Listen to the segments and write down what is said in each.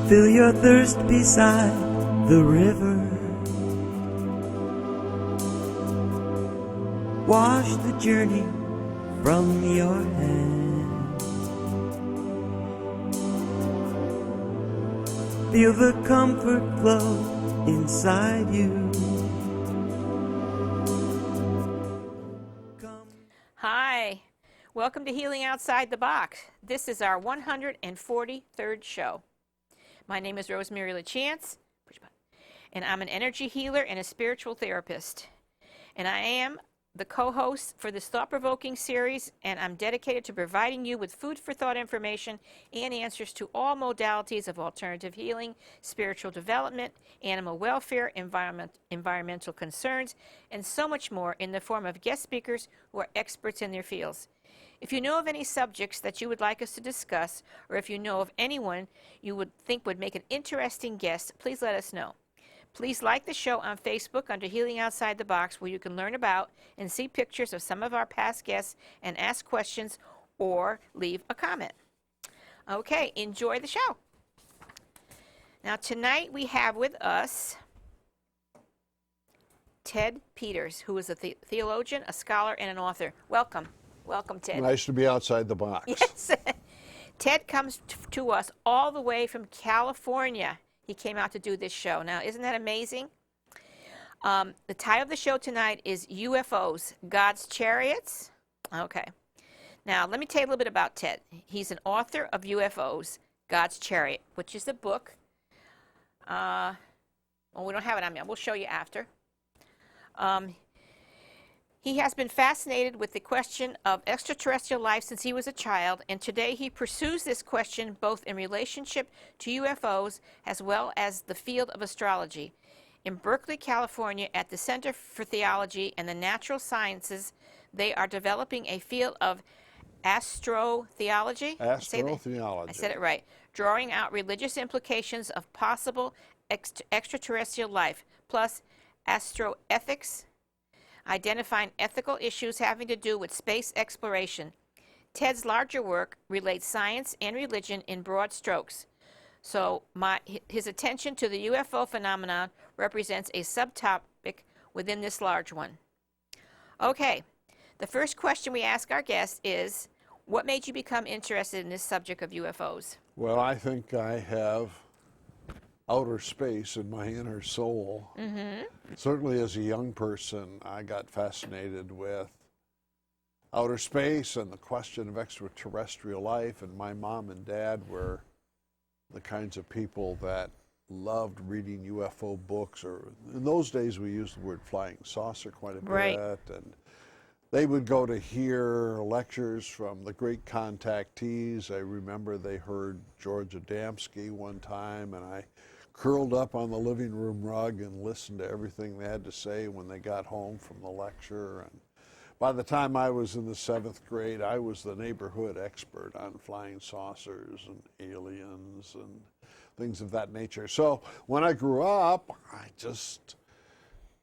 Fill your thirst beside the river. Wash the journey from your hands. Feel the comfort flow inside you. Hi, welcome to Healing Outside the Box. This is our 143rd show. My name is Rosemary Lachance, and I'm an energy healer and a spiritual therapist. And I am the co-host for this thought-provoking series, and I'm dedicated to providing you with food for thought information and answers to all modalities of alternative healing, spiritual development, animal welfare, environmental concerns, and so much more in the form of guest speakers who are experts in their fields. If you know of any subjects that you would like us to discuss, or if you know of anyone you would think would make an interesting guest, please let us know. Please like the show on Facebook under Healing Outside the Box, where you can learn about and see pictures of some of our past guests and ask questions or leave a comment. Okay, enjoy the show. Now tonight we have with us Ted Peters, who is a theologian, a scholar, and an author. Welcome. Welcome, Ted. Nice to be outside the box. Yes. Ted comes to us all the way from California. He came out to do this show. Now, isn't that amazing? The title of the show tonight is UFOs, God's Chariots. Okay. Now, let me tell you a little bit about Ted. He's an author of UFOs, God's Chariot, which is the book. Well, we don't have it on me. We'll show you after. He has been fascinated with the question of extraterrestrial life since he was a child, and today he pursues this question both in relationship to UFOs as well as the field of astrology. In Berkeley, California, at the Center for Theology and the Natural Sciences, they are developing a field of astrotheology. Astrotheology. I said it right. Drawing out religious implications of possible extraterrestrial life, plus astroethics, identifying ethical issues having to do with space exploration. Ted's larger work relates science and religion in broad strokes. So his attention to the UFO phenomenon represents a subtopic within this large one. Okay, the first question we ask our guests is, what made you become interested in this subject of UFOs? Well, I think I have outer space in my inner soul. Mm-hmm. Certainly as a young person, I got fascinated with outer space and the question of extraterrestrial life, and my mom and dad were the kinds of people that loved reading UFO books, or in those days we used the word flying saucer quite a bit, right. And they would go to hear lectures from the great contactees. I remember they heard George Adamski one time, and I curled up on the living room rug and listened to everything they had to say when they got home from the lecture. And by the time I was in the 7th grade, I was the neighborhood expert on flying saucers and aliens and things of that nature. So when I grew up, I just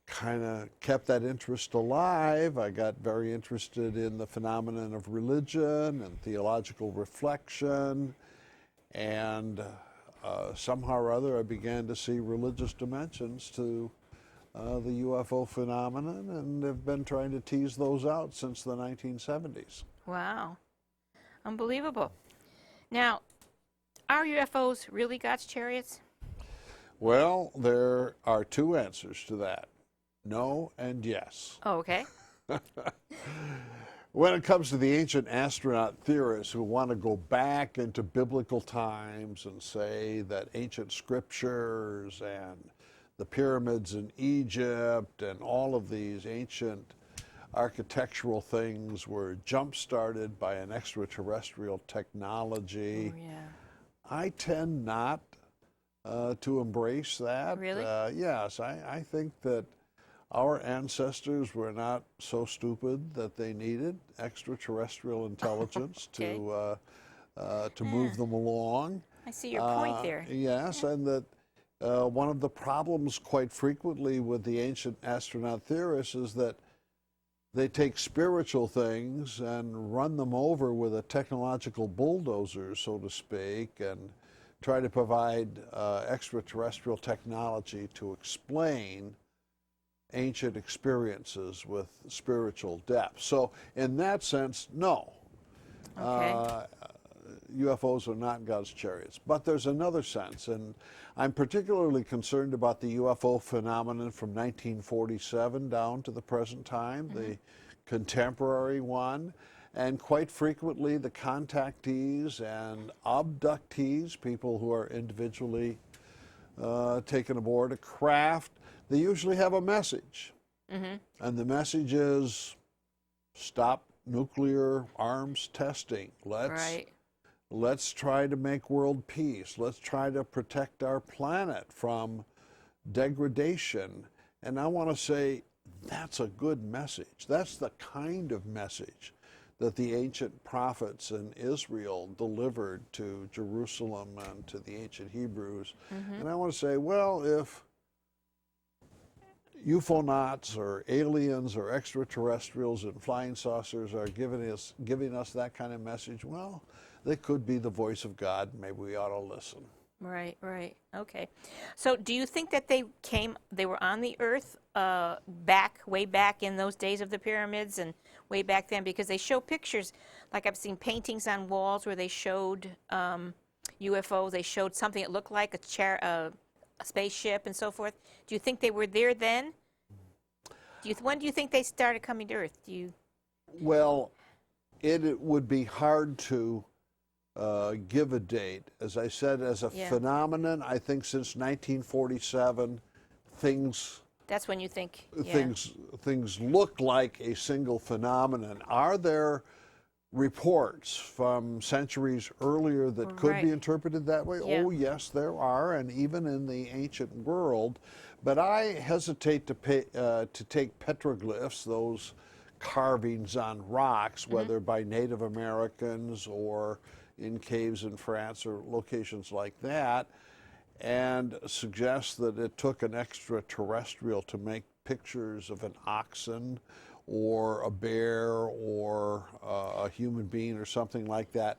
kind of kept that interest alive. I got very interested in the phenomenon of religion and theological reflection, and somehow or other I began to see religious dimensions to the UFO phenomenon, and have been trying to tease those out since the 1970s. Wow. Unbelievable. Now, are UFOs really God's chariots? Well, there are two answers to that. No and yes. Oh, okay. When it comes to the ancient astronaut theorists who want to go back into biblical times and say that ancient scriptures and the pyramids in Egypt and all of these ancient architectural things were jump-started by an extraterrestrial technology, Oh, yeah. I tend not to embrace that. Really? Yes, I think that our ancestors were not so stupid that they needed extraterrestrial intelligence Okay. to move them along. I see your point there. Yes, and that one of the problems quite frequently with the ancient astronaut theorists is that they take spiritual things and run them over with a technological bulldozer, so to speak, and try to provide extraterrestrial technology to explain ancient experiences with spiritual depth. So in that sense, no. Okay. UFOs are not God's chariots. But there's another sense, and I'm particularly concerned about the UFO phenomenon from 1947 down to the present time, the contemporary one, and quite frequently the contactees and abductees, people who are individually taken aboard a craft. They usually have a message, and the message is stop nuclear arms testing. Let's try to make world peace. Let's try to protect our planet from degradation. And I want to say that's a good message. That's the kind of message that the ancient prophets in Israel delivered to Jerusalem and to the ancient Hebrews. And I want to say, well, if UFOnauts or aliens or extraterrestrials and flying saucers are giving us that kind of message, well, they could be the voice of God. Maybe we ought to listen. Right, right. Okay. So do you think that they were on the earth way back in those days of the pyramids and way back then? Because they show pictures, like I've seen paintings on walls where they showed UFOs. They showed something that looked like a spaceship and so forth. Do you think they were there then? When do you think they started coming to Earth? Well, it would be hard to give a date. As I said, as a phenomenon, I think since 1947, things... That's when you think... Things look like a single phenomenon. Are there reports from centuries earlier that could be interpreted that way? Yeah. Oh, yes, there are, and even in the ancient world. But I hesitate to take petroglyphs, those carvings on rocks, whether by Native Americans or in caves in France or locations like that, and suggest that it took an extraterrestrial to make pictures of an oxen or a bear or a human being or something like that.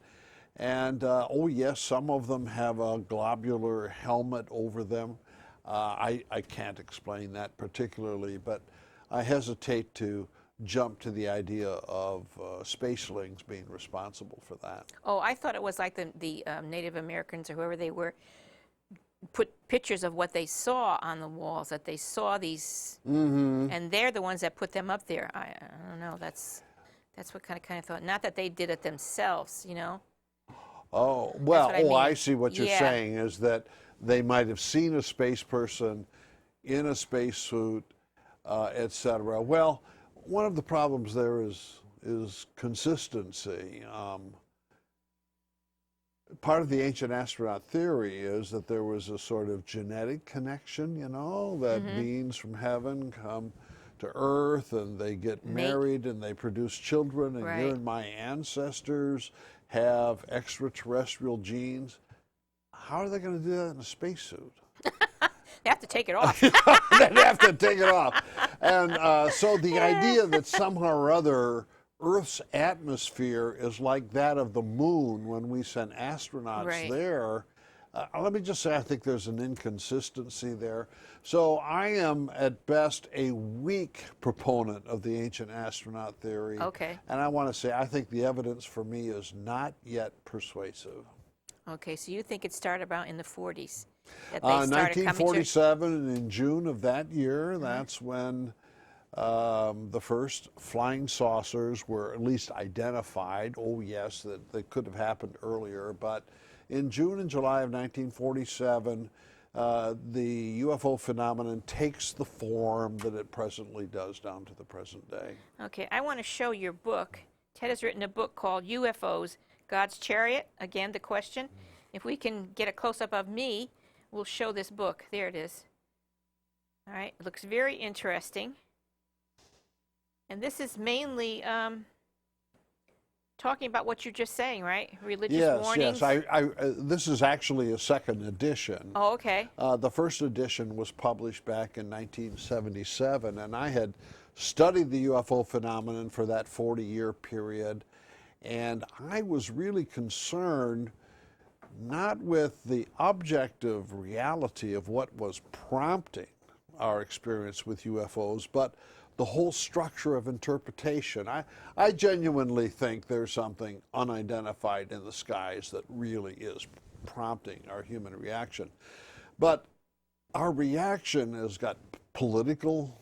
And oh yes, some of them have a globular helmet over them. I can't explain that particularly, but I hesitate to jump to the idea of spacelings being responsible for that. Oh, I thought it was like the Native Americans or whoever they were put pictures of what they saw on the walls, that they saw these, and they're the ones that put them up there. I don't know. That's what kind of thought. Not that they did it themselves, you know. Oh well. I mean. I see what you're saying is that they might have seen a space person in a spacesuit, etc. Well, one of the problems there is consistency. Part of the ancient astronaut theory is that there was a sort of genetic connection, you know, that beings from heaven come to Earth and they get married and they produce children, and you and my ancestors have extraterrestrial genes. How are they going to do that in a spacesuit? They have to take it off. They'd have to take it off. And so the idea that somehow or other Earth's atmosphere is like that of the moon when we send astronauts there, let me just say I think there's an inconsistency there. So I am at best a weak proponent of the ancient astronaut theory. Okay. And I want to say I think the evidence for me is not yet persuasive. Okay, so you think it started about in the 40s? That they started 1947, and in June of that year, that's when the first flying saucers were at least identified. Oh yes, that they could have happened earlier, but in June and July of 1947, the UFO phenomenon takes the form that it presently does down to the present day. Okay, I want to show your book. Ted has written a book called UFOs, God's Chariot. Again, the question. If we can get a close-up of me, we'll show this book. There it is. All right, it looks very interesting. And this is mainly talking about what you're just saying, right? Religious warnings. Yes. This is actually a second edition. Oh, okay. The first edition was published back in 1977, and I had studied the UFO phenomenon for that 40-year period, and I was really concerned not with the objective reality of what was prompting our experience with UFOs, but the whole structure of interpretation. I genuinely think there's something unidentified in the skies that really is prompting our human reaction. But our reaction has got political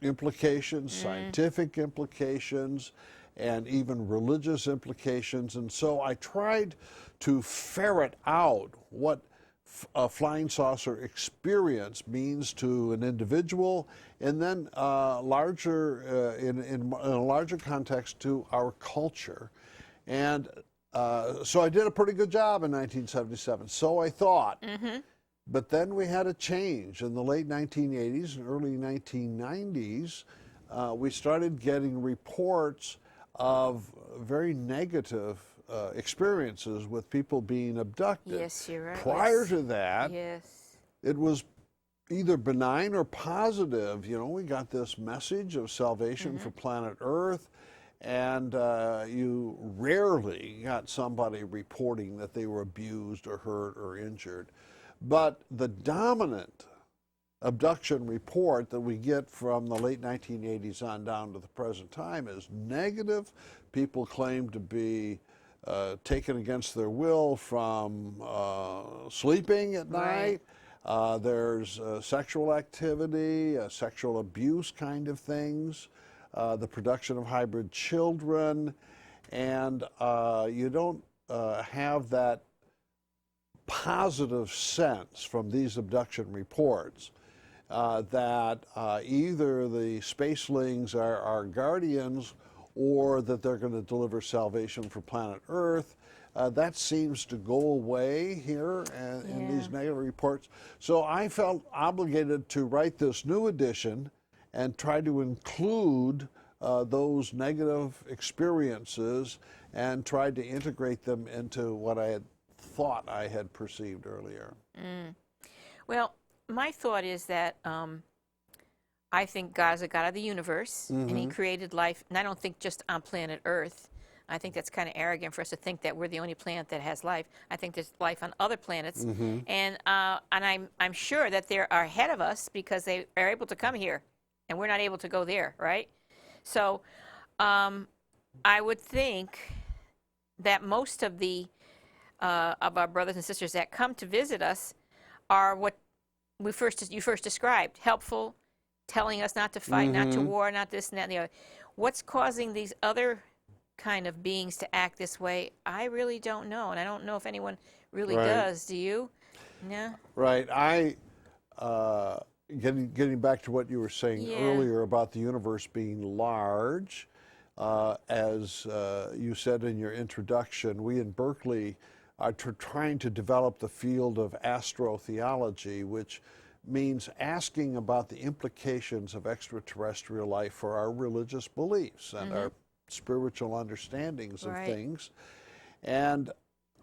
implications, scientific implications, and even religious implications. And so I tried to ferret out what a flying saucer experience means to an individual, and then in a larger context to our culture. And so I did a pretty good job in 1977, so I thought. But then we had a change in the late 1980s and early 1990s. We started getting reports of very negative experiences with people being abducted. Yes, you're right. Prior to that, yes, it was either benign or positive. You know, we got this message of salvation for planet Earth, and you rarely got somebody reporting that they were abused or hurt or injured. But the dominant abduction report that we get from the late 1980s on down to the present time is negative. People claim to be taken against their will from sleeping at night. There's sexual activity, sexual abuse kind of things, the production of hybrid children, and you don't have that positive sense from these abduction reports that either the spacelings are our guardians or that they're going to deliver salvation for planet Earth. That seems to go away here in these negative reports. So I felt obligated to write this new edition and try to include those negative experiences and tried to integrate them into what I had thought I had perceived earlier. Well, my thought is that I think God is a God of the universe, and He created life, and I don't think just on planet Earth. I think that's kind of arrogant for us to think that we're the only planet that has life. I think there's life on other planets, and I'm sure that they are ahead of us because they are able to come here, and we're not able to go there, right? So I would think that most of our brothers and sisters that come to visit us are what you first described: helpful, telling us not to fight, not to war, not this and that and the other. What's causing these other kind of beings to act this way? I really don't know, and I don't know if anyone really does. Do you? No. Right. Getting back to what you were saying earlier about the universe being large, as you said in your introduction, we in Berkeley are trying to develop the field of astrotheology, which means asking about the implications of extraterrestrial life for our religious beliefs and our spiritual understandings of things. And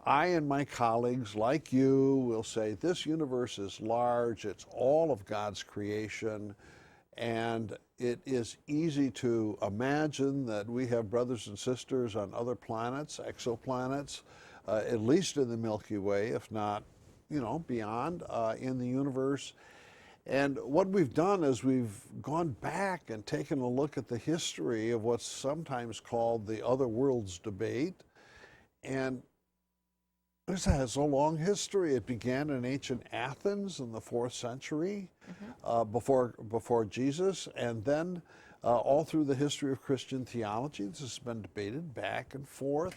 I and my colleagues, like you, will say this universe is large, it's all of God's creation, and it is easy to imagine that we have brothers and sisters on other planets, exoplanets, at least in the Milky Way, if not, beyond in the universe. And what we've done is we've gone back and taken a look at the history of what's sometimes called the other worlds debate. And this has a long history. It began in ancient Athens in the 4th century before Jesus, and then all through the history of Christian theology. This has been debated back and forth.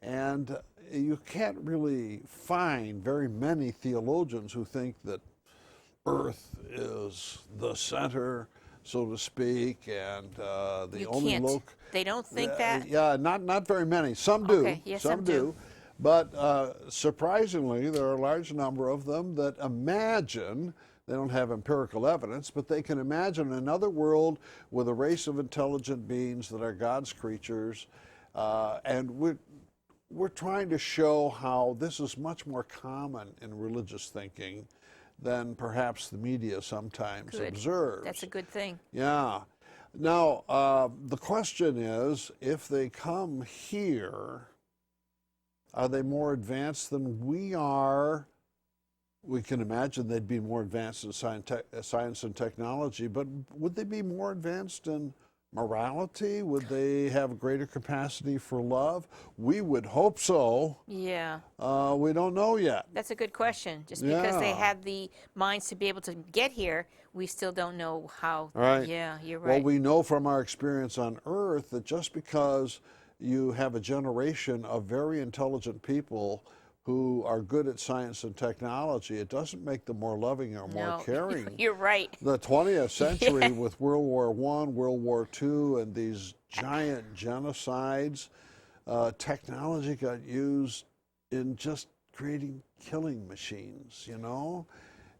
And you can't really find very many theologians who think that Earth is the center, so to speak, and the only They don't think that? Yeah, not very many. Some do. Okay. Yes, some do. But surprisingly, there are a large number of them that imagine, they don't have empirical evidence, but they can imagine another world with a race of intelligent beings that are God's creatures. And we're trying to show how this is much more common in religious thinking than perhaps the media sometimes observes. That's a good thing. Yeah. Now, the question is, if they come here, Are they more advanced than we are? We can imagine they'd be more advanced in science and technology, but would they be more advanced in morality? Would they have greater capacity for love? We would hope so. Yeah. We don't know yet. That's a good question. Just because they Yeah. had the minds to be able to get here, we still don't know how. Right. Yeah, you're Well, right. we know from our experience on Earth that just because you have a generation of very intelligent people who are good at science and technology, it doesn't make them more loving or more No, caring. you're right. The 20th century, Yeah. with World War I, World War II, and these giant genocides, technology got used in just creating killing machines, you know?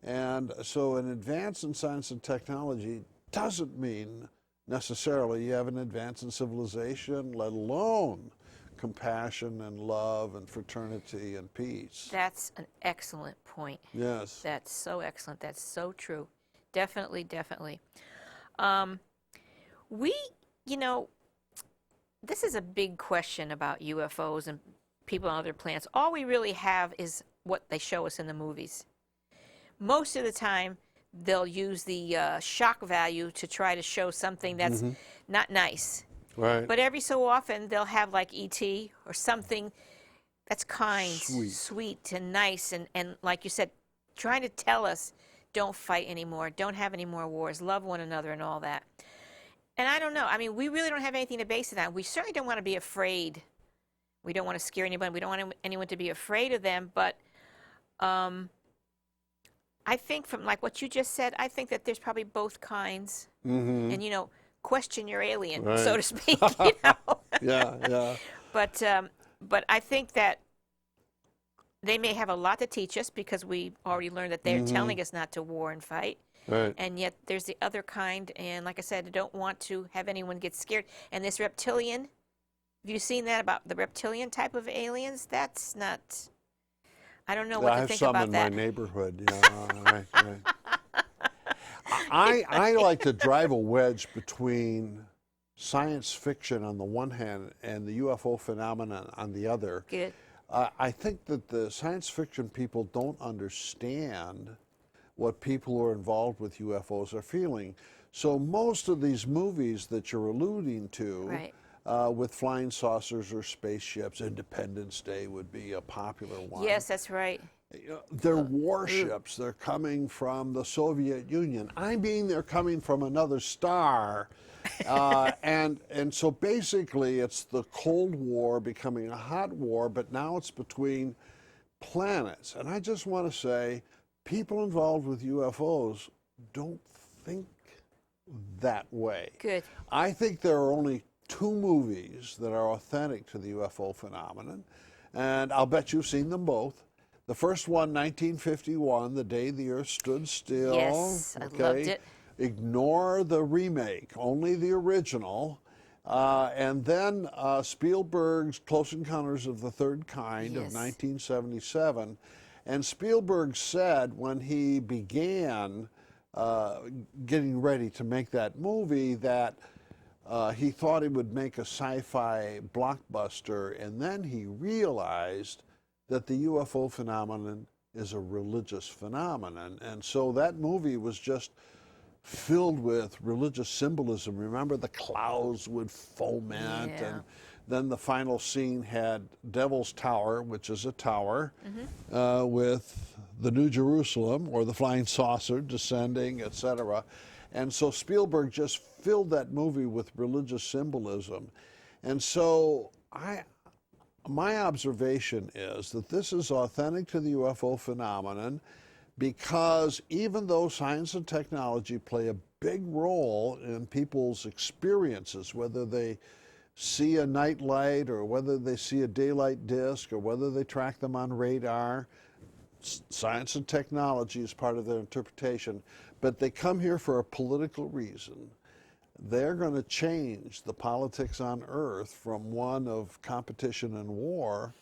And so an advance in science and technology doesn't mean necessarily you have an advance in civilization, let alone compassion and love and fraternity and peace. That's an excellent point. Yes. That's so excellent. That's so true. Definitely, definitely. We, you know, this is a big question about UFOs and people on other planets. All we really have is what they show us in the movies. Most of the time, they'll use the shock value to try to show something that's not nice. Right. But every so often, they'll have like E.T. or something that's kind, sweet and nice, and like you said, trying to tell us, don't fight anymore, don't have any more wars, love one another and all that. And I don't know. I mean, we really don't have anything to base it on. We certainly don't want to be afraid. We don't want to scare anybody. We don't want anyone to be afraid of them. But I think from like what you just said, I think that there's probably both kinds. And, you know, question your alien, so to speak, you know. Yeah. But I think that they may have a lot to teach us because we already learned that they're telling us not to war and fight. Right. And yet there's the other kind, and like I said, I don't want to have anyone get scared. And this reptilian, have you seen that about the reptilian type of aliens? That's not, I don't know what to think about that. I have some in my neighborhood. Yeah, right. I like to drive a wedge between science fiction on the one hand and the UFO phenomenon on the other. Good. I think that the science fiction people don't understand what people who are involved with UFOs are feeling. So most of these movies that you're alluding to, with flying saucers or spaceships, Independence Day would be a popular one. Yes, that's right. They're warships. They're coming from the Soviet Union. I mean, they're coming from another star. And so basically it's the Cold War becoming a hot war, but now it's between planets. And I just want to say, people involved with UFOs don't think that way. Good. I think there are only 2 movies that are authentic to the UFO phenomenon, and I'll bet you've seen them both. The first one, 1951, The Day the Earth Stood Still. Yes, I loved it. Ignore the remake, only the original. And then Spielberg's Close Encounters of the Third Kind of 1977. And Spielberg said when he began getting ready to make that movie that he thought he would make a sci-fi blockbuster, and then he realized that the UFO phenomenon is a religious phenomenon. And so that movie was just filled with religious symbolism. Remember, the clouds would foment, and then the final scene had Devil's Tower, which is a tower, with the New Jerusalem, or the flying saucer, descending, etc. And so Spielberg just filled that movie with religious symbolism. And so my observation is that this is authentic to the UFO phenomenon, because even though science and technology play a big role in people's experiences, whether they see a night light or whether they see a daylight disk or whether they track them on radar, science and technology is part of their interpretation, but they come here for a political reason. They're going to change the politics on Earth from one of competition and war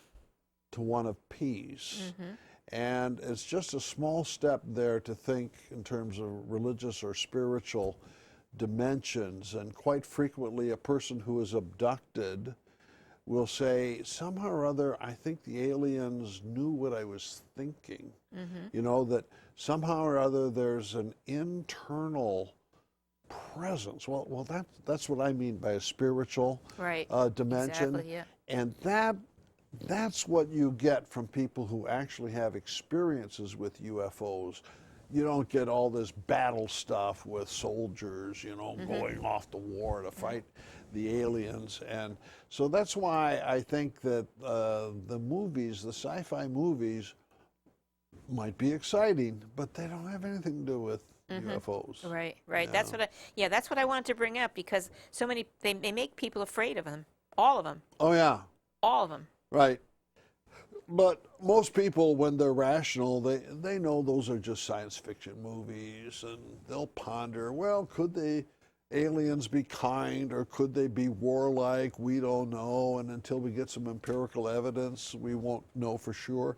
to one of peace. And it's just a small step there to think in terms of religious or spiritual dimensions. And quite frequently, a person who is abducted will say, somehow or other, I think the aliens knew what I was thinking. You know, that somehow or other there's an internal presence. Well, that's what I mean by a spiritual dimension. Exactly, yeah. And that's what you get from people who actually have experiences with UFOs. You don't get all this battle stuff with soldiers, you know, going off to war to fight the aliens. And so that's why I think that the movies, the sci-fi movies, might be exciting, but they don't have anything to do with UFOs. Right, right. Yeah. That's what I wanted to bring up, because so many, they make people afraid of them. All of them. Oh, yeah. All of them. Right. But most people, when they're rational, they know those are just science fiction movies, and they'll ponder, well, could the aliens be kind, or could they be warlike? We don't know, and until we get some empirical evidence, we won't know for sure.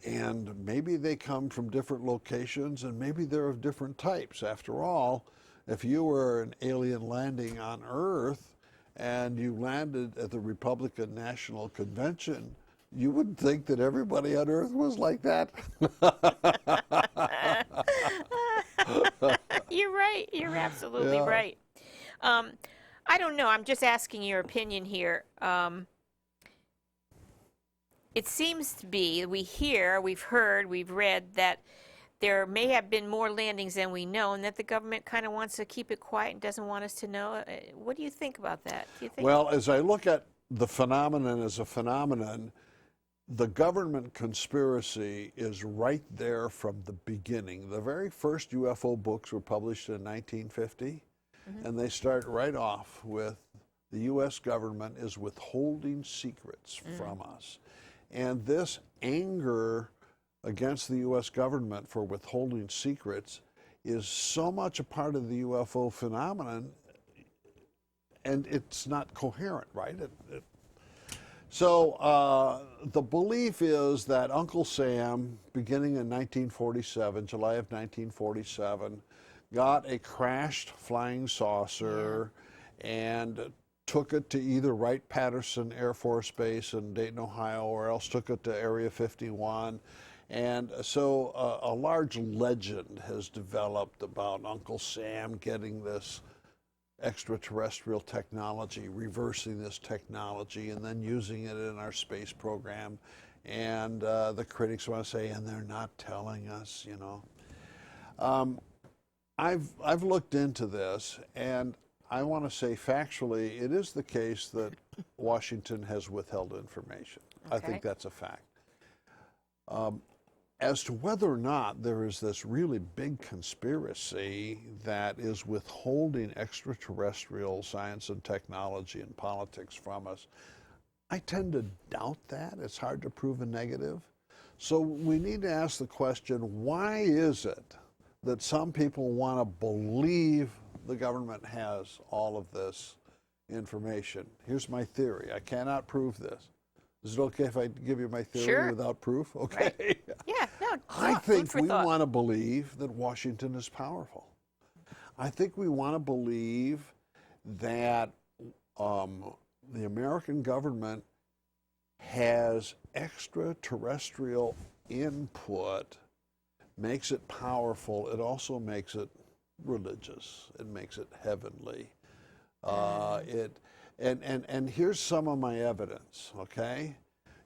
And maybe they come from different locations, and maybe they're of different types. After all, if you were an alien landing on Earth and you landed at the Republican National Convention, you wouldn't think that everybody on Earth was like that. You're right. You're absolutely right. I don't know. I'm just asking your opinion here. It seems to be, we've heard, we've read that there may have been more landings than we know, and that the government kind of wants to keep it quiet and doesn't want us to know. What do you think about that? Do you think? Well, as I look at the phenomenon as a phenomenon, the government conspiracy is right there from the beginning. The very first UFO books were published in 1950, and they start right off with the U.S. government is withholding secrets from us. And this anger against the U.S. government for withholding secrets is so much a part of the UFO phenomenon, and it's not coherent, right? So the belief is that Uncle Sam, beginning in 1947, July of 1947, got a crashed flying saucer and took it to either Wright-Patterson Air Force Base in Dayton, Ohio, or else took it to Area 51. And so a large legend has developed about Uncle Sam getting this extraterrestrial technology, reversing this technology, and then using it in our space program. And the critics want to say, and they're not telling us, you know. I've looked into this, and I want to say factually, it is the case that Washington has withheld information. I think that's a fact. As to whether or not there is this really big conspiracy that is withholding extraterrestrial science and technology and politics from us, I tend to doubt that. It's hard to prove a negative. So we need to ask the question, why is it that some people want to believe the government has all of this information? Here's my theory. I cannot prove this. Is it okay if I give you my theory without proof? Okay. Right. Yeah, no. I think we want to believe that Washington is powerful. I think we want to believe that the American government has extraterrestrial input, makes it powerful. It also makes it religious. It makes it heavenly. And here's some of my evidence, okay?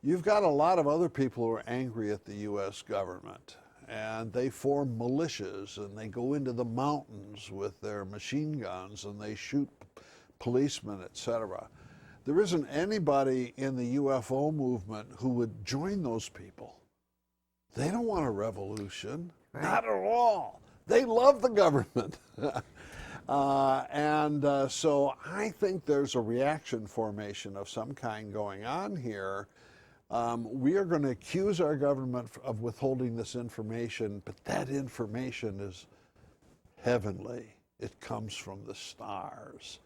You've got a lot of other people who are angry at the U.S. government, and they form militias, and they go into the mountains with their machine guns, and they shoot policemen, etc. There isn't anybody in the UFO movement who would join those people. They don't want a revolution, not at all. They love the government. So I think there's a reaction formation of some kind going on here. We are going to accuse our government of withholding this information, but that information is heavenly. It comes from the stars.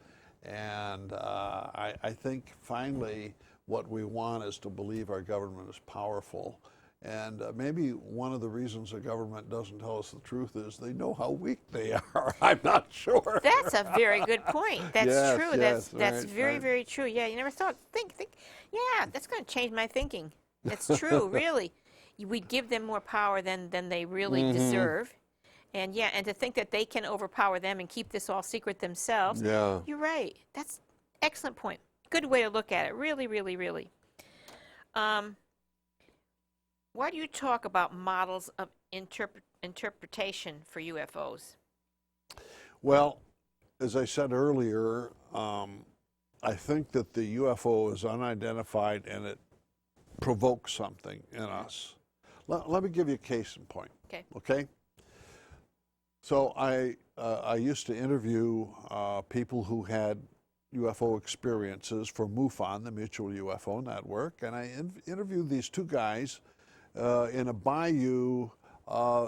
And I think finally what we want is to believe our government is powerful And maybe one of the reasons the government doesn't tell us the truth is they know how weak they are. I'm not sure. That's a very good point. That's Yes, true. yes, That's right, very, right. very true. Yeah, you never thought, yeah, that's going to change my thinking. It's true, really. We give them more power than they really deserve. And yeah, and to think that they can overpower them and keep this all secret themselves. Yeah. You're right. That's excellent point. Good way to look at it. Really, really, really. Why do you talk about models of interpretation for UFOs? Well, as I said earlier, I think that the UFO is unidentified and it provokes something in us. Let me give you a case in point. Okay. Okay? So I used to interview people who had UFO experiences for MUFON, the Mutual UFO Network, and I interviewed these two guys in a bayou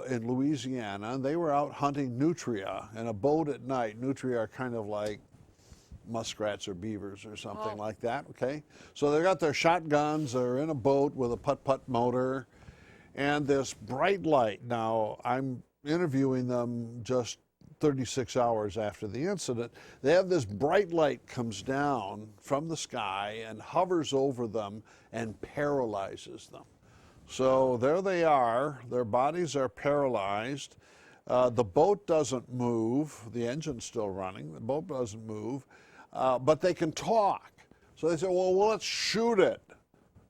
in Louisiana, and they were out hunting nutria in a boat at night. Nutria are kind of like muskrats or beavers or something like that, okay? So they got their shotguns, they're in a boat with a putt-putt motor, and this bright light. Now, I'm interviewing them just 36 hours after the incident. They have this bright light comes down from the sky and hovers over them and paralyzes them. So there they are, their bodies are paralyzed. The boat doesn't move, the engine's still running, the boat doesn't move, but they can talk. So they say, well, let's shoot it.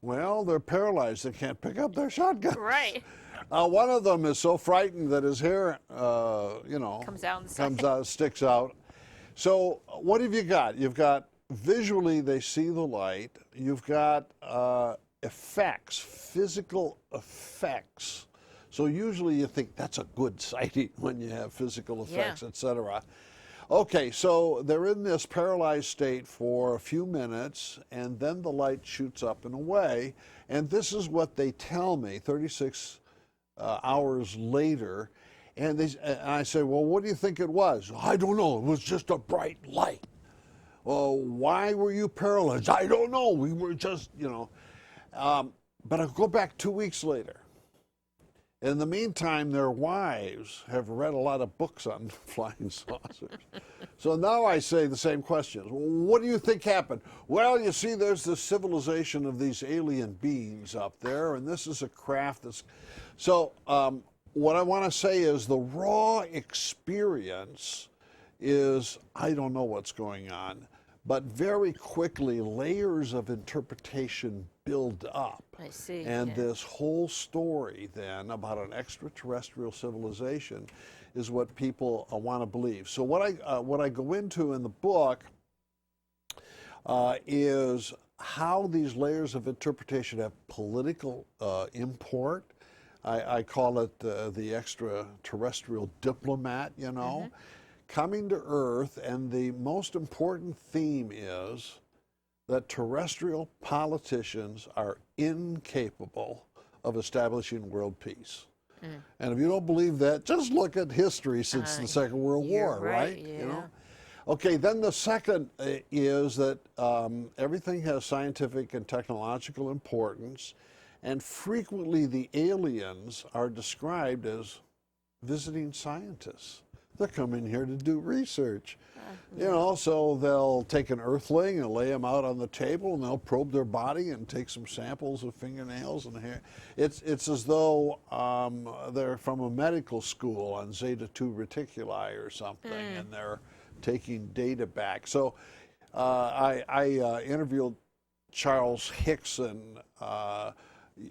Well, they're paralyzed, they can't pick up their shotgun. Right. One of them is so frightened that his hair, comes out, sticks out. So what have you got? You've got visually they see the light. You've got effects, physical effects. So usually you think that's a good sighting when you have physical effects, etc. Okay, so they're in this paralyzed state for a few minutes, and then the light shoots up and away. And this is what they tell me 36 hours later. And I say, well, what do you think it was? I don't know. It was just a bright light. Well, why were you paralyzed? I don't know. We were just, but I'll go back 2 weeks later. In the meantime, their wives have read a lot of books on flying saucers. So now I say the same questions. Well, what do you think happened? Well, you see, there's this civilization of these alien beings up there, and this is a craft that's... So what I want to say is the raw experience is, I don't know what's going on, but very quickly layers of interpretation build up. I see. And this whole story then about an extraterrestrial civilization is what people want to believe. So what I go into in the book is how these layers of interpretation have political import. I call it the extraterrestrial diplomat, coming to Earth, and the most important theme is that terrestrial politicians are incapable of establishing world peace. And if you don't believe that, just look at history since the Second World War, right? Yeah. Okay, then the second is that everything has scientific and technological importance, and frequently the aliens are described as visiting scientists. They're coming here to do research. So they'll take an earthling and lay them out on the table, and they'll probe their body and take some samples of fingernails and hair. It's as though they're from a medical school on Zeta 2 Reticuli or something, and they're taking data back. So I interviewed Charles Hickson.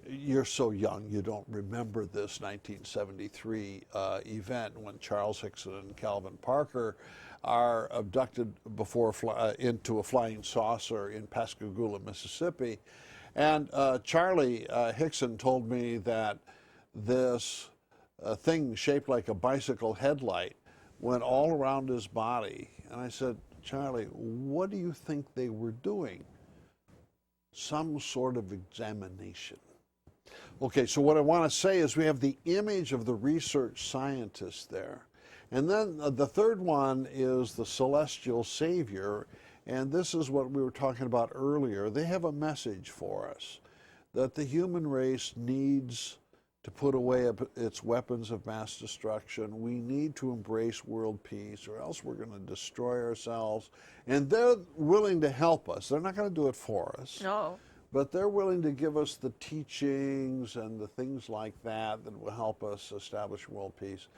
You're so young, you don't remember this 1973 event when Charles Hickson and Calvin Parker are abducted into a flying saucer in Pascagoula, Mississippi. And Charlie Hickson told me that this thing shaped like a bicycle headlight went all around his body. And I said, Charlie, what do you think they were doing? Some sort of examination. Okay, so what I want to say is we have the image of the research scientist there. And then the third one is the celestial savior, and this is what we were talking about earlier. They have a message for us. that the human race needs to put away its weapons of mass destruction. We need to embrace world peace, or else we're going to destroy ourselves. And they're willing to help us. They're not going to do it for us. No. But they're willing to give us the teachings and the things like that that will help us establish world peace.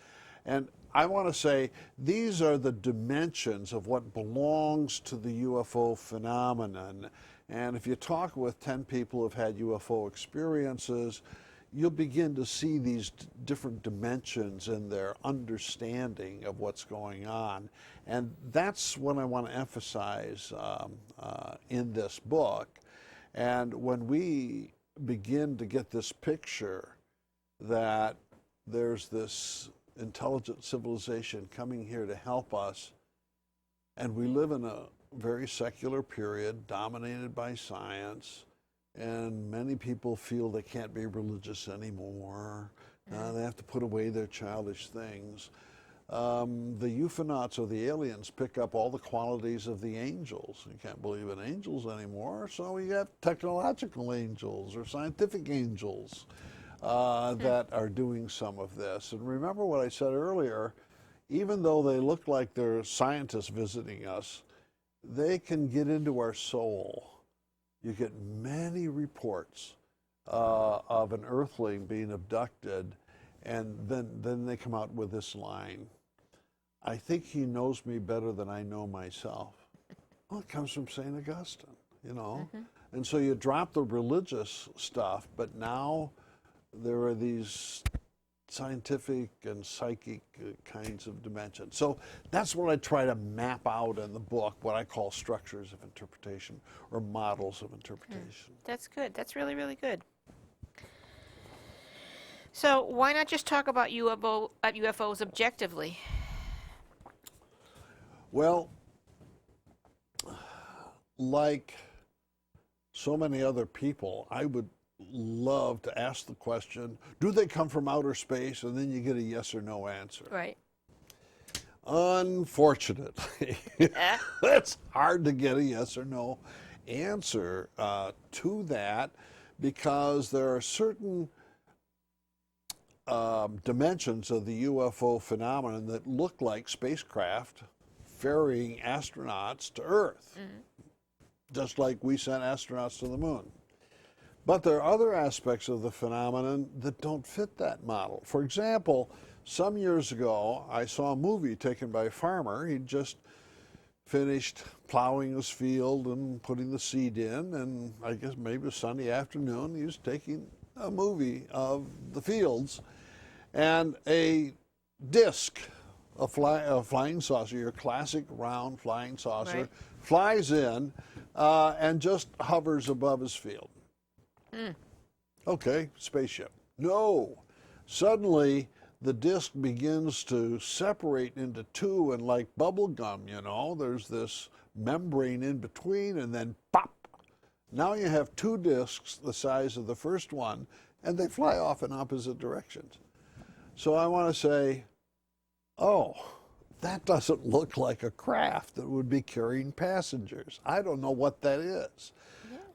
And I want to say these are the dimensions of what belongs to the UFO phenomenon. And if you talk with 10 people who've had UFO experiences, you'll begin to see these different dimensions in their understanding of what's going on. And that's what I want to emphasize in this book. And when we begin to get this picture that there's this intelligent civilization coming here to help us, and we live in a very secular period dominated by science, and many people feel they can't be religious anymore. They have to put away their childish things. The euphonauts or the aliens pick up all the qualities of the angels. You can't believe in angels anymore, so we have technological angels or scientific angels that are doing some of this. And remember what I said earlier, even though they look like they're scientists visiting us, they can get into our soul. You get many reports of an earthling being abducted, and then they come out with this line: I think he knows me better than I know myself. Well, it comes from St. Augustine, you know. And so you drop the religious stuff, but now there are these scientific and psychic kinds of dimensions. So that's what I try to map out in the book, what I call structures of interpretation or models of interpretation. That's good. That's really, really good. So why not just talk about UFOs objectively? Well, like so many other people, I would love to ask the question, do they come from outer space? And then you get a yes or no answer. Right. Unfortunately, it's hard to get a yes or no answer to that, because there are certain dimensions of the UFO phenomenon that look like spacecraft ferrying astronauts to Earth, just like we sent astronauts to the moon. But there are other aspects of the phenomenon that don't fit that model. For example, some years ago, I saw a movie taken by a farmer. He'd just finished plowing his field and putting the seed in, and I guess maybe a Sunday afternoon, he was taking a movie of the fields, and a disc, a flying saucer, your classic round flying saucer, Right. flies in and just hovers above his field. Okay, spaceship. No. Suddenly, the disc begins to separate into two, and like bubble gum, you know, there's this membrane in between, and then pop. Now you have two discs the size of the first one, and they fly off in opposite directions. So I want to say, oh, that doesn't look like a craft that would be carrying passengers. I don't know what that is.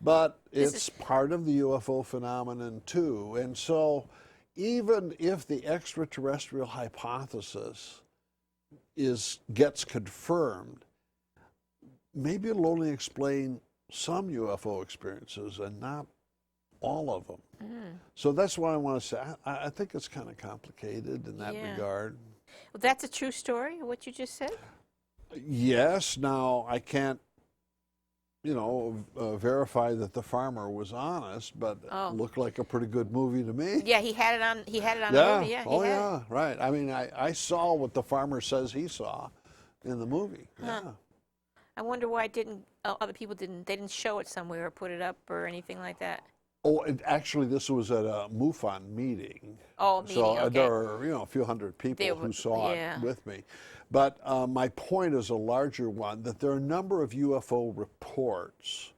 But it's part of the UFO phenomenon too. And so even if the extraterrestrial hypothesis gets confirmed, maybe it'll only explain some UFO experiences and not all of them. So that's what I want to say. I think it's kind of complicated in that regard. Well, that's a true story, what you just said? Yes. Now, I can't, verify that the farmer was honest, but it looked like a pretty good movie to me. Yeah, he had it on the movie. Yeah, he had it. Right. I mean, I saw what the farmer says he saw in the movie. Yeah. I wonder why other people didn't show it somewhere or put it up or anything like that. Oh, actually, this was at a MUFON meeting. Oh, meeting, so okay. There are, a few hundred people who saw it with me. But my point is a larger one, that there are a number of UFO reports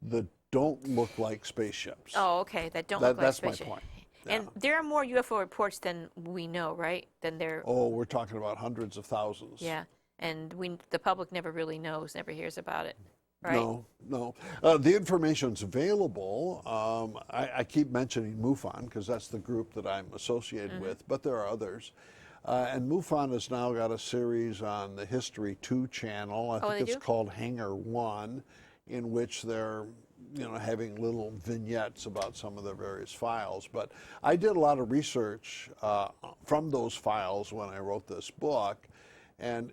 that don't look like spaceships. Oh, okay, that don't look like spaceships. That's my point. And there are more UFO reports than we know, right? Oh, we're talking about hundreds of thousands. Yeah, and the public never really knows, never hears about it. right? No, no. The information's available. I keep mentioning MUFON because that's the group that I'm associated with, but there are others. And MUFON has now got a series on the History 2 channel. I think it's called Hangar 1, in which they're having little vignettes about some of the various files. But I did a lot of research from those files when I wrote this book, and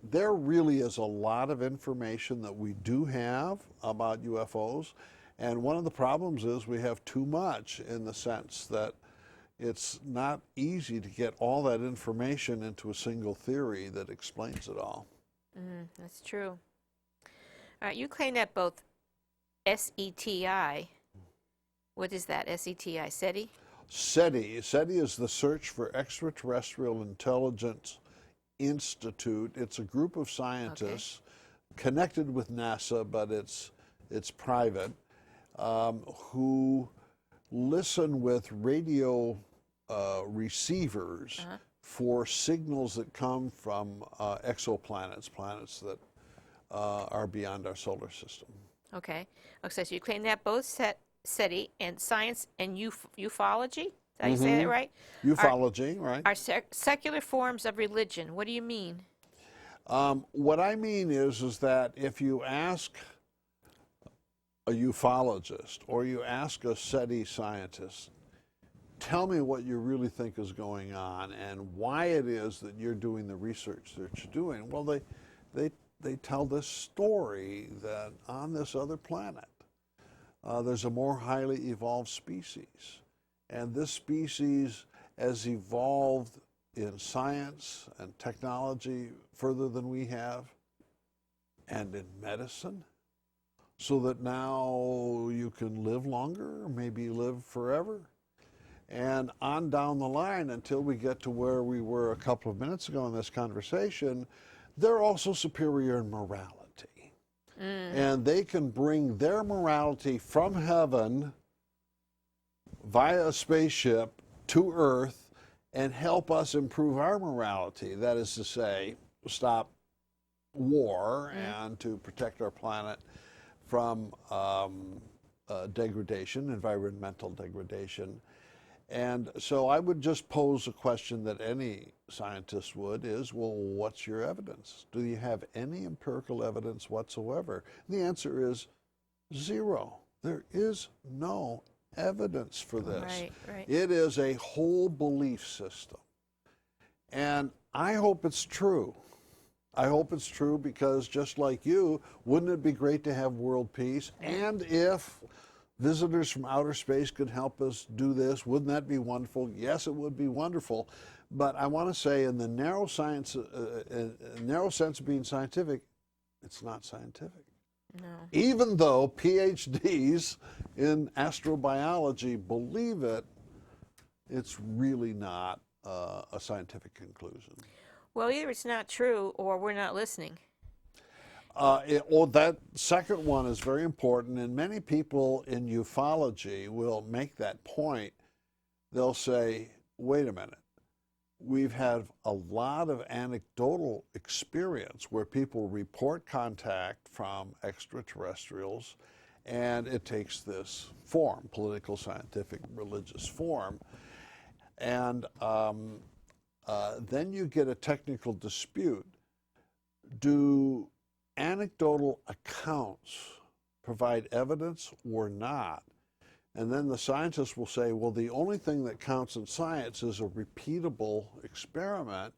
there really is a lot of information that we do have about UFOs, and one of the problems is we have too much, in the sense that it's not easy to get all that information into a single theory that explains it all. That's true. All right, you claim that both SETI, what is that, SETI, SETI? SETI is the Search for Extraterrestrial Intelligence Institute. It's a group of scientists connected with NASA, but it's private, who listen with radio receivers for signals that come from exoplanets, planets that are beyond our solar system. Okay. So you claim that both SETI and science and ufology, did I say that right? Ufology, right? Are secular forms of religion. What do you mean? What I mean is that if you ask a ufologist or you ask a SETI scientist, tell me what you really think is going on and why it is that you're doing the research that you're doing. Well, they tell this story that on this other planet, there's a more highly evolved species. And this species has evolved in science and technology further than we have, and in medicine, so that now you can live longer, maybe live forever. And on down the line until we get to where we were a couple of minutes ago in this conversation, they're also superior in morality. And they can bring their morality from heaven via a spaceship to Earth and help us improve our morality. That is to say, stop war and to protect our planet from degradation, environmental degradation. And so I would just pose a question that any scientist would is, well, what's your evidence? Do you have any empirical evidence whatsoever? And the answer is zero. There is no evidence for this. Right. It is a whole belief system. And I hope it's true. I hope it's true because just like you, wouldn't it be great to have world peace? And if visitors from outer space could help us do this, wouldn't that be wonderful? Yes, it would be wonderful. But I want to say in the narrow sense of being scientific, it's not scientific. No. Even though PhDs in astrobiology believe it, it's really not a scientific conclusion. Well, either it's not true or we're not listening. That second one is very important, and many people in ufology will make that point. They'll say, wait a minute, we've had a lot of anecdotal experience where people report contact from extraterrestrials, and it takes this form, political, scientific, religious form. And then you get a technical dispute. Do anecdotal accounts provide evidence or not? And then the scientists will say, well, the only thing that counts in science is a repeatable experiment.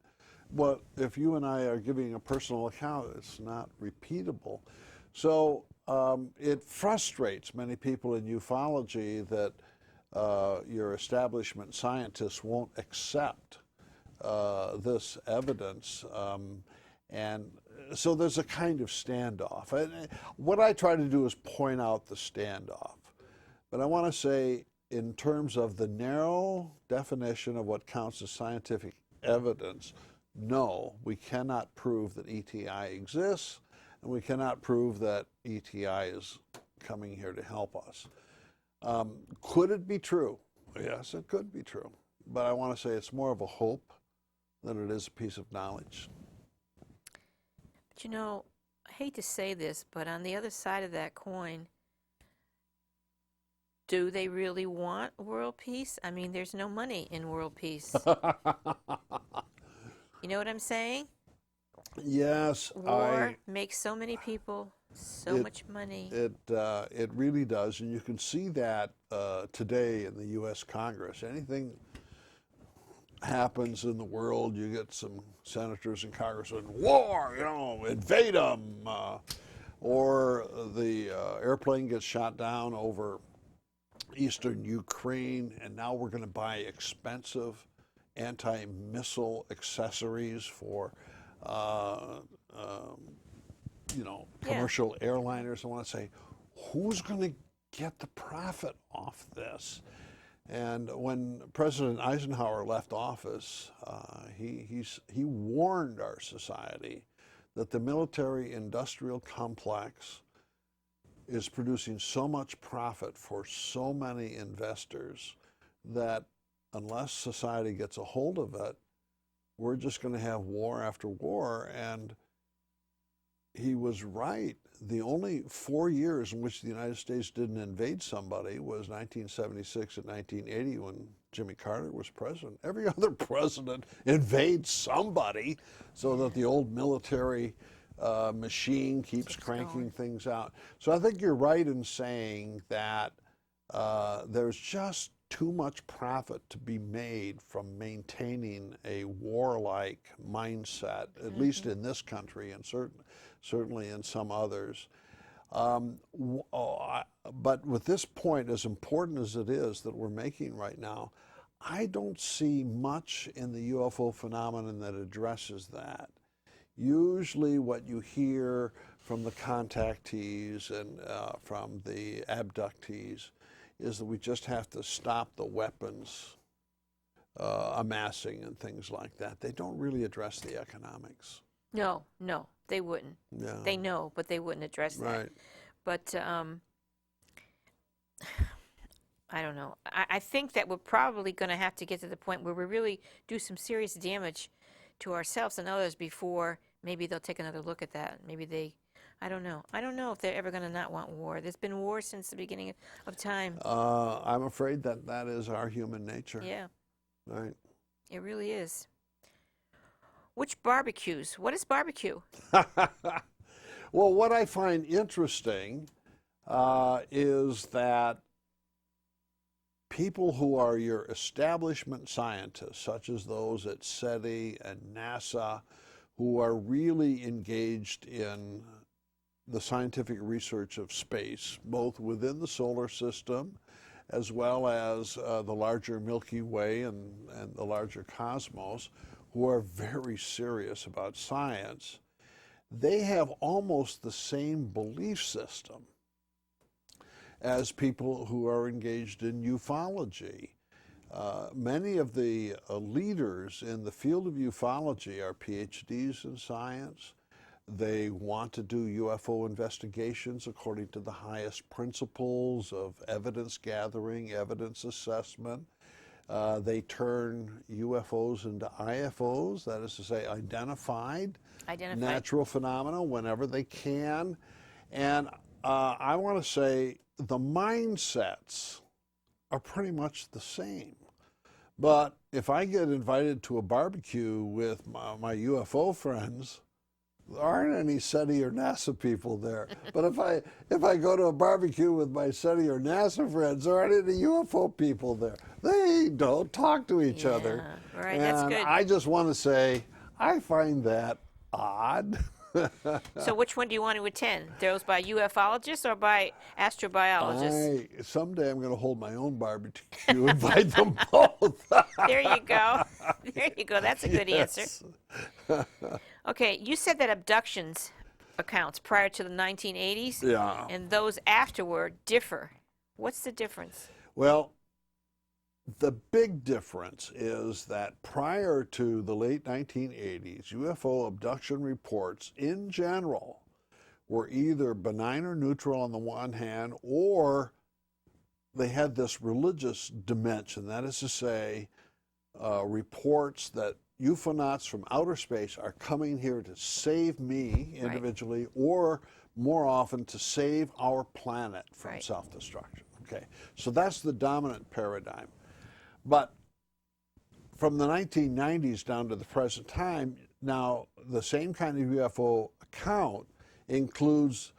But if you and I are giving a personal account, it's not repeatable. So it frustrates many people in ufology that your establishment scientists won't accept this evidence. And so there's a kind of standoff. And what I try to do is point out the standoff. But I want to say, in terms of the narrow definition of what counts as scientific evidence, no, we cannot prove that ETI exists, and we cannot prove that ETI is coming here to help us. Could it be true? Yes, it could be true. But I want to say it's more of a hope than it is a piece of knowledge. But you know, I hate to say this, but on the other side of that coin, do they really want world peace? I mean, there's no money in world peace. You know what I'm saying? Yes, War makes so many people so much money. It really does, and you can see that today in the U.S. Congress. Anything happens in the world, you get some senators and congressmen, war, invade them, or the airplane gets shot down over eastern Ukraine, and now we're going to buy expensive anti-missile accessories for commercial airliners. I want to say, who's going to get the profit off this? And when President Eisenhower left office, he warned our society that the military-industrial complex is producing so much profit for so many investors that unless society gets a hold of it, we're just going to have war after war. And he was right. The only 4 years in which the United States didn't invade somebody was 1976 and 1980 when Jimmy Carter was president. Every other president invades somebody so that the old military machine keeps cranking things out. So I think you're right in saying that there's just too much profit to be made from maintaining a warlike mindset, at least in this country and certainly in some others. But with this point, as important as it is that we're making right now, I don't see much in the UFO phenomenon that addresses that. Usually what you hear from the contactees and from the abductees is that we just have to stop the weapons amassing and things like that. They don't really address the economics. No, they wouldn't. Yeah. They know, but they wouldn't address that. Right. But I don't know. I think that we're probably going to have to get to the point where we really do some serious damage to ourselves and others before maybe they'll take another look at that. Maybe I don't know. I don't know if they're ever going to not want war. There's been war since the beginning of time. I'm afraid that is our human nature. Yeah. Right. It really is. Which barbecues? What is barbecue? Well, what I find interesting is that people who are your establishment scientists, such as those at SETI and NASA, who are really engaged in the scientific research of space, both within the solar system as well as the larger Milky Way and the larger cosmos, who are very serious about science, they have almost the same belief system as people who are engaged in ufology. Many of the leaders in the field of ufology are PhDs in science. They want to do UFO investigations according to the highest principles of evidence gathering, evidence assessment. They turn UFOs into IFOs, that is to say, identified natural phenomena whenever they can. And I want to say the mindsets are pretty much the same. But if I get invited to a barbecue with my UFO friends, there aren't any SETI or NASA people there. But if I go to a barbecue with my SETI or NASA friends, there aren't any UFO people there. They don't talk to each other. Right, and that's good. I just want to say, I find that odd. So which one do you want to attend? Those by ufologists or by astrobiologists? Someday I'm going to hold my own barbecue, invite them both. There you go. There you go. That's a good answer. Okay, you said that abductions accounts prior to the 1980s and those afterward differ. What's the difference? Well, the big difference is that prior to the late 1980s, UFO abduction reports in general were either benign or neutral on the one hand, or they had this religious dimension. That is to say, reports that UFOnauts from outer space are coming here to save me individually, or more often to save our planet from self-destruction. Okay, so that's the dominant paradigm. But from the 1990s down to the present time, now the same kind of UFO account includes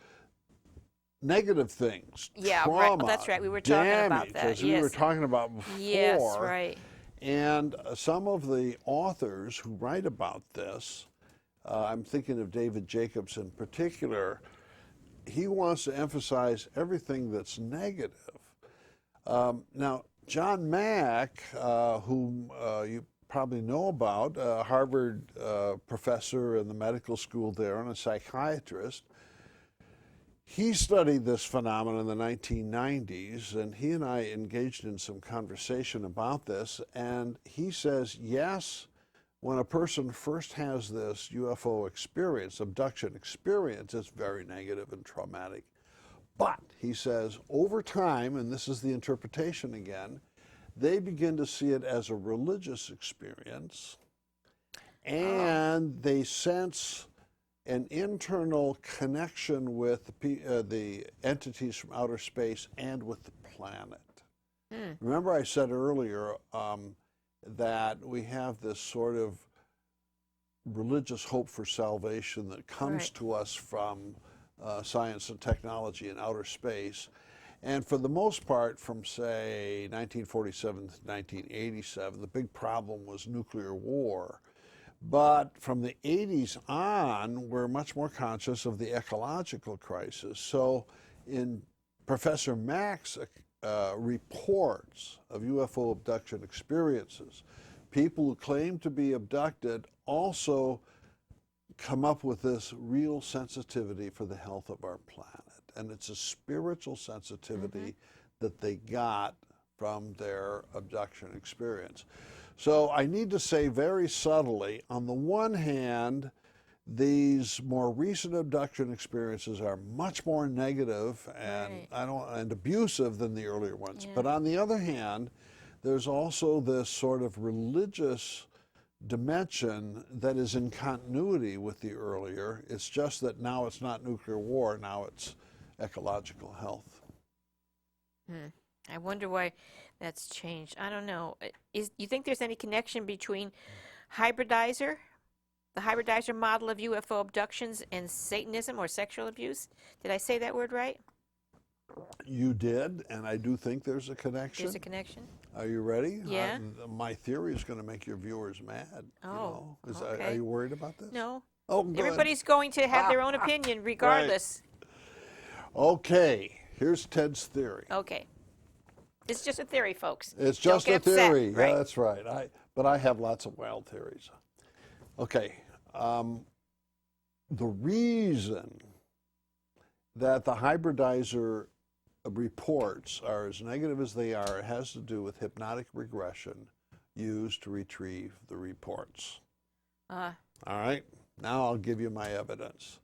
negative things, trauma, that's right. We were damage, talking about that. as we were talking about before. Yes, right. And some of the authors who write about this, I'm thinking of David Jacobs in particular, he wants to emphasize everything that's negative. Now, John Mack, whom you probably know about, a Harvard professor in the medical school there and a psychiatrist, he studied this phenomenon in the 1990s, and he and I engaged in some conversation about this, and he says, yes, when a person first has this UFO experience, abduction experience, it's very negative and traumatic. But, he says, over time, and this is the interpretation again, they begin to see it as a religious experience, and they sense an internal connection with the entities from outer space and with the planet. Remember I said earlier that we have this sort of religious hope for salvation that comes to us from science and technology in outer space. And for the most part, from, say, 1947 to 1987, the big problem was nuclear war. But from the 80s on, we're much more conscious of the ecological crisis. So in Professor Mack's reports of UFO abduction experiences, people who claim to be abducted also come up with this real sensitivity for the health of our planet. And it's a spiritual sensitivity that they got from their abduction experience. So I need to say very subtly, on the one hand, these more recent abduction experiences are much more negative and and abusive than the earlier ones. But on the other hand, there's also this sort of religious dimension that is in continuity with the earlier. It's just that now it's not nuclear war, now it's ecological health. I wonder why that's changed. I don't know. You think there's any connection between the hybridizer model of UFO abductions, and Satanism or sexual abuse? Did I say that word right? You did, and I do think there's a connection. There's a connection? Are you ready? Yeah. My theory is going to make your viewers mad. Oh, you know? okay. Are you worried about this? No. Oh, good. Everybody's going to have their own opinion regardless. Okay, here's Ted's theory. Okay. It's just a theory, folks. It's just Don't a get upset. theory. Yeah, that's right. But I have lots of wild theories. Okay. The reason that the hybridizer reports are as negative as they are, it has to do with hypnotic regression used to retrieve the reports. All right? Now I'll give you my evidence.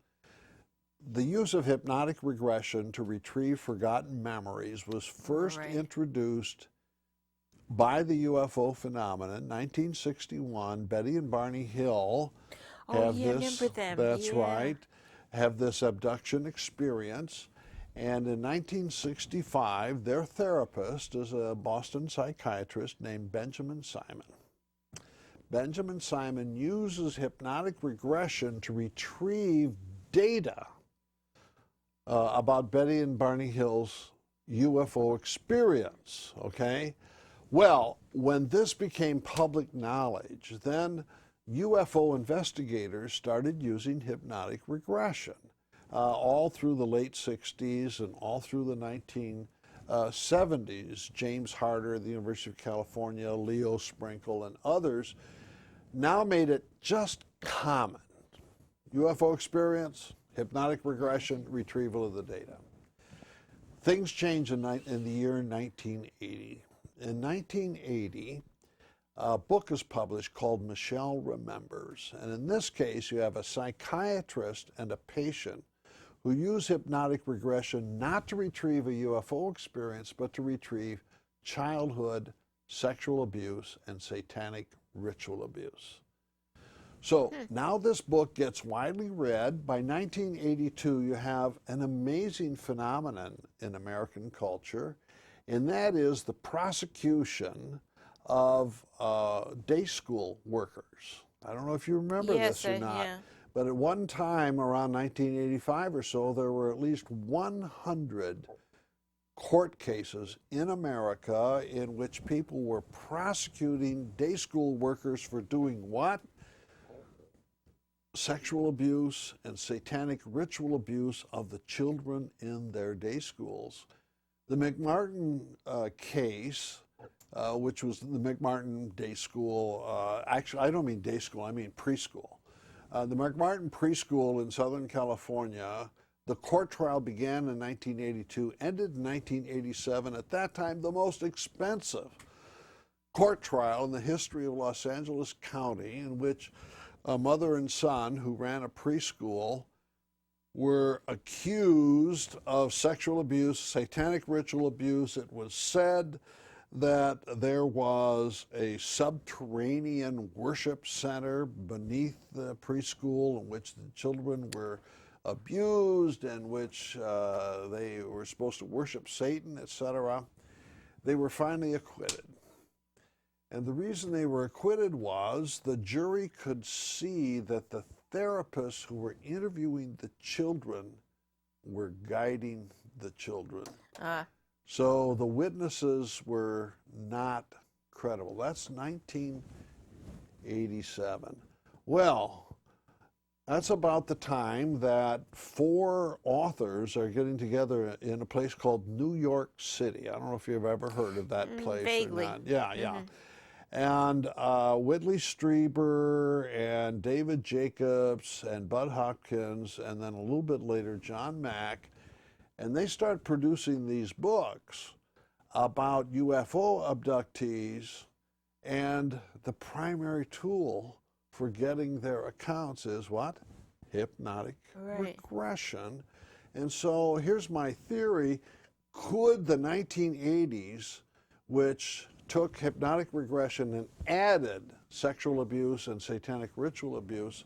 The use of hypnotic regression to retrieve forgotten memories was first introduced by the UFO phenomenon, 1961. Betty and Barney Hill have this. Remember them. That's right. Have this abduction experience. And in 1965, their therapist is a Boston psychiatrist named Benjamin Simon. Benjamin Simon uses hypnotic regression to retrieve data about Betty and Barney Hill's UFO experience, okay? Well, when this became public knowledge, then UFO investigators started using hypnotic regression all through the late 60s and all through the 1970s. James Harder at the University of California, Leo Sprinkle, and others now made it just common. UFO experience, hypnotic regression, retrieval of the data. Things changed in the year 1980. In 1980, a book is published called Michelle Remembers. And in this case, you have a psychiatrist and a patient who use hypnotic regression not to retrieve a UFO experience, but to retrieve childhood sexual abuse and satanic ritual abuse. So now this book gets widely read. By 1982, you have an amazing phenomenon in American culture, and that is the prosecution of day school workers. I don't know if you remember this or not, yeah. but at one time around 1985 or so, there were at least 100 court cases in America in which people were prosecuting day school workers for doing what? Sexual abuse and satanic ritual abuse of the children in their day schools. The McMartin case, which was the McMartin Day School, actually I don't mean day school, I mean preschool. The McMartin preschool in Southern California, the court trial began in 1982, ended in 1987. At that time, the most expensive court trial in the history of Los Angeles County, in which a mother and son who ran a preschool were accused of sexual abuse, satanic ritual abuse. It was said that there was a subterranean worship center beneath the preschool in which the children were abused, in which they were supposed to worship Satan, etc. They were finally acquitted. And the reason they were acquitted was the jury could see that the therapists who were interviewing the children were guiding the children. So the witnesses were not credible. That's 1987. Well, that's about the time that 4 authors are getting together in a place called New York City. I don't know if you've ever heard of that place vaguely. or not. Yeah. And Whitley Strieber and David Jacobs and Bud Hopkins, and then a little bit later John Mack, and they start producing these books about UFO abductees, and the primary tool for getting their accounts is what? Hypnotic regression. And so here's my theory. Could the 1980s, which took hypnotic regression and added sexual abuse and satanic ritual abuse,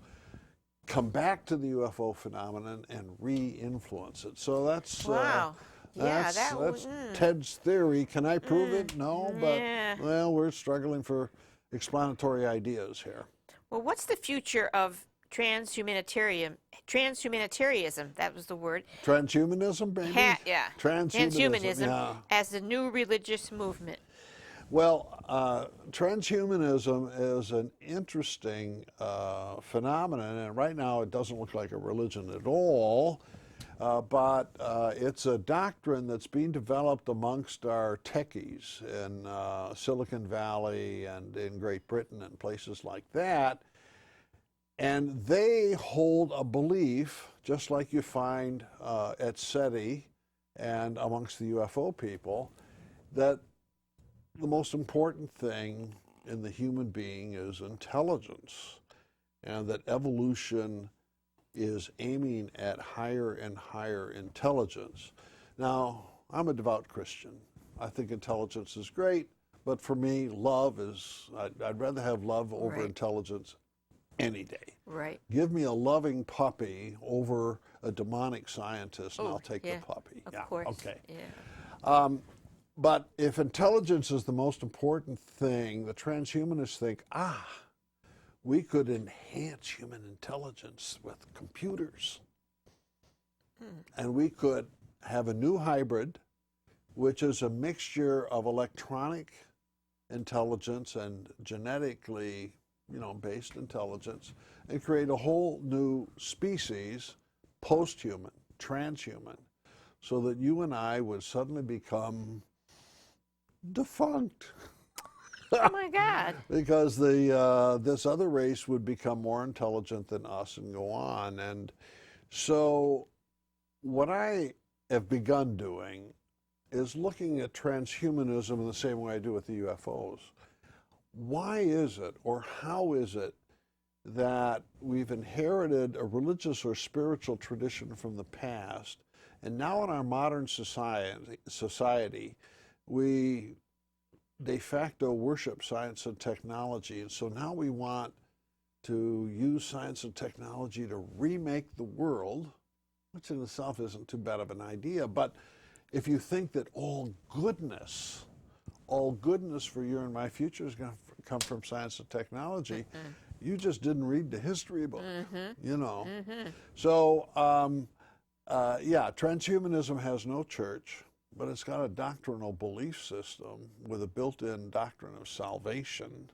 come back to the UFO phenomenon and re-influence it? So that's Wow. that's Ted's theory. Can I prove it? No, but well, we're struggling for explanatory ideas here. Well, what's the future of transhumanitarianism? That was the word. Transhumanism, baby? Transhumanism as the new religious movement. Well, transhumanism is an interesting phenomenon, and right now it doesn't look like a religion at all, but it's a doctrine that's being developed amongst our techies in Silicon Valley and in Great Britain and places like that. And they hold a belief, just like you find at SETI and amongst the UFO people, that the most important thing in the human being is intelligence, and that evolution is aiming at higher and higher intelligence. Now, I'm a devout Christian. I think intelligence is great, but for me, love is, I'd rather have love over intelligence any day. Right. Give me a loving puppy over a demonic scientist, and I'll take the puppy. Of course. Okay. Yeah. But if intelligence is the most important thing, the transhumanists think, we could enhance human intelligence with computers. And we could have a new hybrid, which is a mixture of electronic intelligence and genetically, based intelligence, and create a whole new species, post-human, transhuman, so that you and I would suddenly become defunct. Oh my God. Because this other race would become more intelligent than us and go on. And so what I have begun doing is looking at transhumanism in the same way I do with the UFOs. Why is it, or how is it, that we've inherited a religious or spiritual tradition from the past, and now in our modern society, we de facto worship science and technology, and so now we want to use science and technology to remake the world, which in itself isn't too bad of an idea. But if you think that all goodness for your and my future is going to come from science and technology, you just didn't read the history book, you know. So, yeah, transhumanism has no church, but it's got a doctrinal belief system with a built-in doctrine of salvation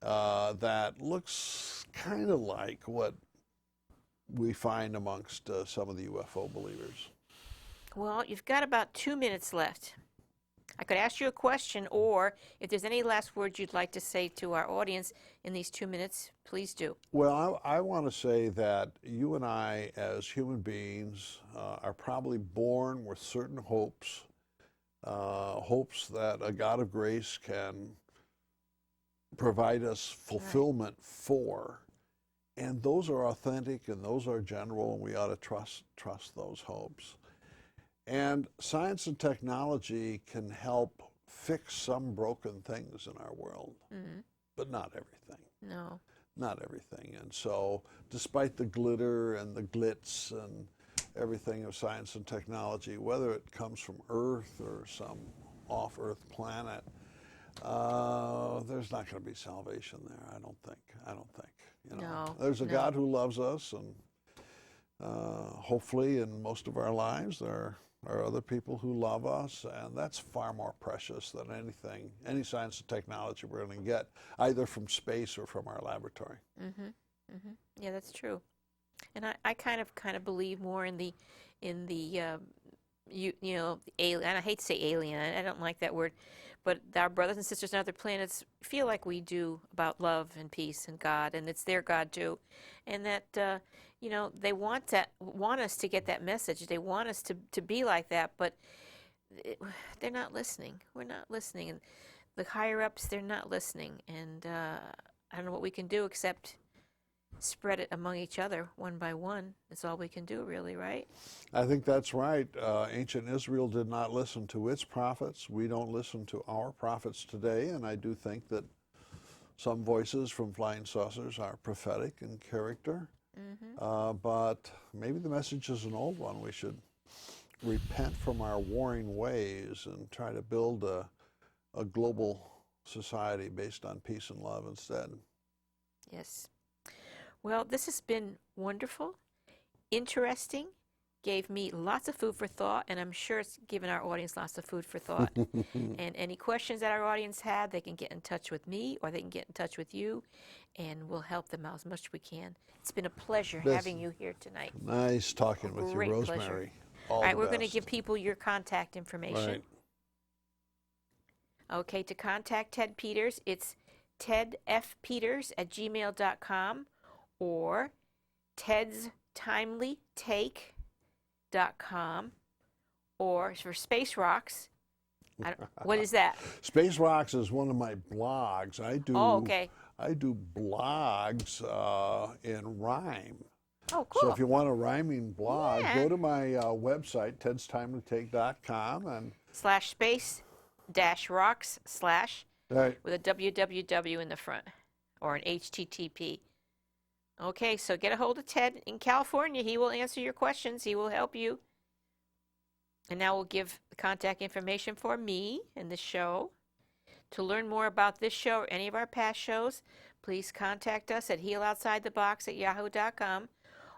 that looks kind of like what we find amongst some of the UFO believers. Well, you've got about 2 minutes left. I could ask you a question, or if there's any last words you'd like to say to our audience in these 2 minutes, please do. Well, I want to say that you and I, as human beings, are probably born with certain hopes, hopes that a God of grace can provide us fulfillment for. And those are authentic and those are general, and we ought to trust those hopes. And science and technology can help fix some broken things in our world, but not everything. No. Not everything. And so, despite the glitter and the glitz and everything of science and technology, whether it comes from Earth or some off-Earth planet, there's not going to be salvation there, I don't think. You know, No, there's a God who loves us, and hopefully in most of our lives there are other people who love us, and that's far more precious than any science and technology we're going to get, either from space or from our laboratory. Yeah, that's true. And I kind of believe more in the you know, alien. And I hate to say alien. I don't like that word, but our brothers and sisters on other planets feel like we do about love and peace and God, and it's their God too, and that you know, they want us to get that message. They want us to be like that, but they're not listening. We're not listening, and the higher ups, they're not listening, and I don't know what we can do except spread it among each other one by one. That's all we can do, really, right? I think that's right. Ancient Israel did not listen to its prophets. We don't listen to our prophets today, and I do think that some voices from flying saucers are prophetic in character. But maybe the message is an old one. We should repent from our warring ways and try to build a global society based on peace and love instead. Yes. Well, this has been wonderful, interesting, gave me lots of food for thought, and I'm sure it's given our audience lots of food for thought. And any questions that our audience had, they can get in touch with me, or they can get in touch with you, and we'll help them out as much as we can. It's been a pleasure having you here tonight. Nice talking with you, Rosemary. Pleasure. All right, we're going to give people your contact information. Right. Okay, to contact Ted Peters, it's tedfpeters@gmail.com or tedstimelytake.com, or for Space Rocks. What is that? Space Rocks is one of my blogs. I do. Oh, okay. I do blogs in rhyme. Oh, cool. So if you want a rhyming blog, go to my website, tedstimelytake.com, and /space-rocks/ right. with a www in the front, or an HTTP. Okay, so get a hold of Ted in California. He will answer your questions. He will help you. And now we'll give the contact information for me and the show. To learn more about this show or any of our past shows, please contact us at healoutsidethebox@yahoo.com,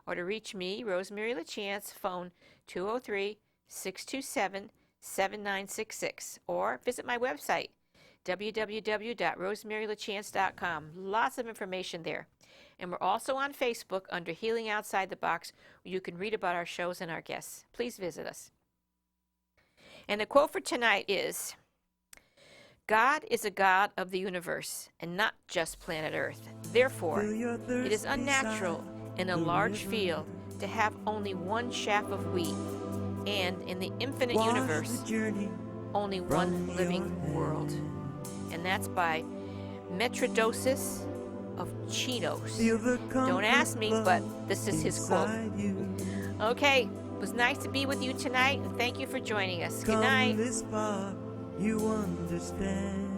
or to reach me, Rosemary Lachance, phone 203-627-7966, or visit my website, www.rosemarylachance.com. Lots of information there. And we're also on Facebook under Healing Outside the Box, where you can read about our shows and our guests. Please visit us. And the quote for tonight is, God is a God of the universe and not just planet Earth. Therefore, it is unnatural in a large field to have only one chaff of wheat, and in the infinite universe, only one living world. And that's by Metrodosis of Chinos. Don't ask me, but this is his quote. Okay, it was nice to be with you tonight, and thank you for joining us. Good night. You understand.